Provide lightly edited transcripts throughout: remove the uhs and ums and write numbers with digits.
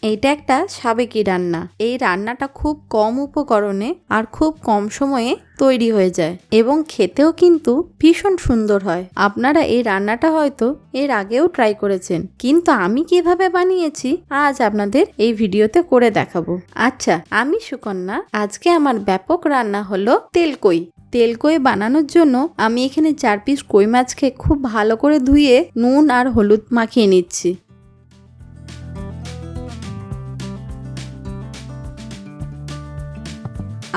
এইটা একটা সাবেকি রান্না। এই রান্নাটা খুব কম উপকরণে আর খুব কম সময়ে তৈরি হয়ে যায় এবং খেতেও কিন্তু ভীষণ সুন্দর হয়। আপনারা এই রান্নাটা হয়তো এর আগেও ট্রাই করেছেন, কিন্তু আমি কিভাবে বানিয়েছি আজ আপনাদের এই ভিডিওতে করে দেখাবো। আচ্ছা, আমি সুকন্যা। আজকে আমার ব্যাপক রান্না হলো তেলকই। তেলকই বানানোর জন্য আমি এখানে 4 পিস কই মাছকে খুব ভালো করে ধুয়ে নুন আর হলুদ মাখিয়ে নিচ্ছি।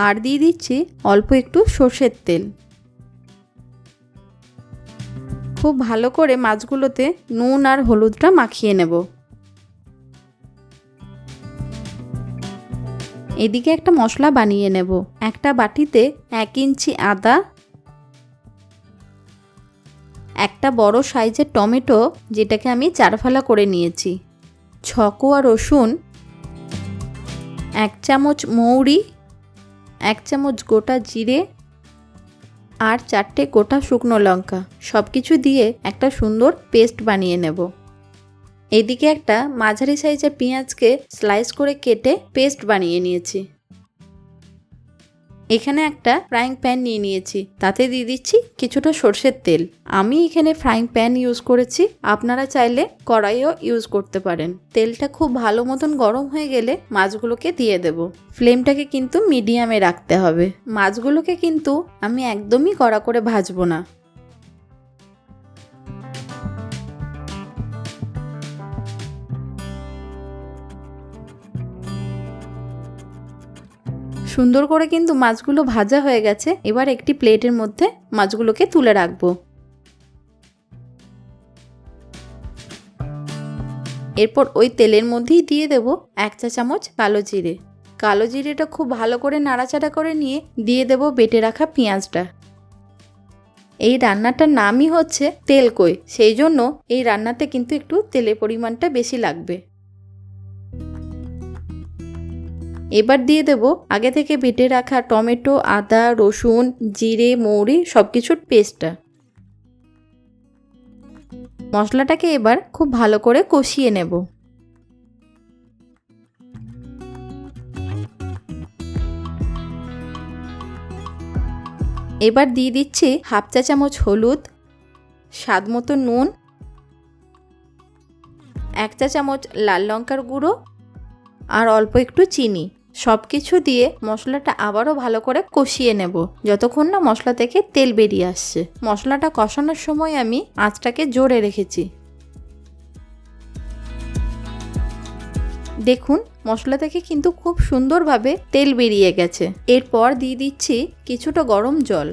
আর দিয়ে দিচ্ছি অল্প একটু সর্ষের তেল। খুব ভালো করে মাছগুলোতে নুন আর হলুদটা মাখিয়ে নেব। এদিকে একটা মশলা বানিয়ে নেব। একটা বাটিতে 1 ইঞ্চি আদা, একটা বড় সাইজের টমেটো যেটাকে আমি 4 ফালা করে নিয়েছি, 6 কোয়া রসুন, 1 চামচ মৌরি, 1 চামচ গোটা জিরে আর 4টে গোটা শুকনো লঙ্কা, সব কিছু দিয়ে একটা সুন্দর পেস্ট বানিয়ে নেব। এদিকে একটা মাঝারি সাইজের পেঁয়াজকে স্লাইস করে কেটে পেস্ট বানিয়ে নিয়েছি। এখানে একটা ফ্রাইং প্যান নিয়ে নিয়েছি, তাতে দিয়ে দিচ্ছি কিছুটা সর্ষের তেল। আমি এখানে ফ্রাইং প্যান ইউজ করেছি, আপনারা চাইলে কড়াইও ইউজ করতে পারেন। তেলটা খুব ভালো মতন গরম হয়ে গেলে মাছগুলোকে দিয়ে দেব। ফ্লেমটাকে কিন্তু মিডিয়ামে রাখতে হবে। মাছগুলোকে কিন্তু আমি একদমই কড়া করে ভাজবো না। সুন্দর করে কিন্তু মাছগুলো ভাজা হয়ে গেছে। এবার একটি প্লেটের মধ্যে মাছগুলোকে তুলে রাখবো। এরপর ওই তেলের মধ্যেই দিয়ে দেব 1 চা চামচ কালো জিরে। কালো জিরেটা খুব ভালো করে নাড়াচাড়া করে নিয়ে দিয়ে দেব বেটে রাখা পেঁয়াজটা। এই রান্নাটার নামই হচ্ছে তেলকই, সেই জন্য এই রান্নাতে কিন্তু একটু তেলের পরিমাণটা বেশি লাগবে। এবার দিয়ে দেব আগে থেকে বেটে রাখা টমেটো, আদা, রসুন, জিরে, মৌরি সবকিছুর পেস্টটা। মশলাটাকে এবার খুব ভালো করে কষিয়ে নেব। এবার দিয়ে দিচ্ছি 1/2 চা চামচ হলুদ, স্বাদ মতো নুন, 1 চা চামচ লাল লঙ্কার গুঁড়ো আর অল্প একটু চিনি। সব কিছু দিয়ে মশলাটা আবারও ভালো করে কষিয়ে নেব যতক্ষণ না মশলা থেকে তেল বেরিয়ে আসছে। মশলাটা কষানোর সময় আমি আঁচটাকে জোরে রেখেছি। দেখুন মশলা থেকে কিন্তু খুব সুন্দরভাবে তেল বেরিয়ে গেছে। এরপর দিয়ে দিচ্ছি কিছুটা গরম জল।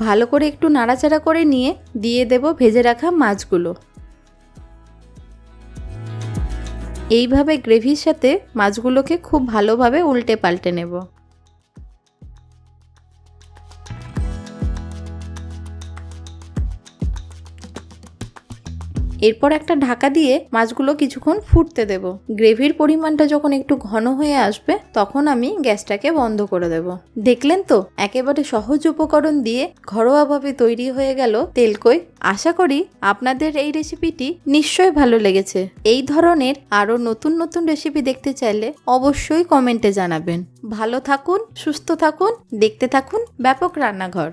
ভালো করে একটু নাড়াচাড়া করে নিয়ে দিয়ে দেব ভেজে রাখা মাছগুলো। এইভাবে গ্রেভির সাথে মাছগুলোকে খুব ভালোভাবে উল্টে পাল্টে নেব। এরপর একটা ঢাকা দিয়ে মাছগুলো কিছুক্ষণ ফুটতে দেব। গ্রেভির পরিমাণটা যখন একটু ঘন হয়ে আসবে তখন আমি গ্যাসটাকে বন্ধ করে দেব। দেখলেন তো, একেবারে সহজ উপকরণ দিয়ে ঘরোয়াভাবে তৈরি হয়ে গেল তেলকই। আশা করি আপনাদের এই রেসিপিটি নিশ্চয়ই ভালো লেগেছে। এই ধরনের আরও নতুন নতুন রেসিপি দেখতে চাইলে অবশ্যই কমেন্টে জানাবেন। ভালো থাকুন, সুস্থ থাকুন, দেখতে থাকুন ব্যাপক রান্নাঘর।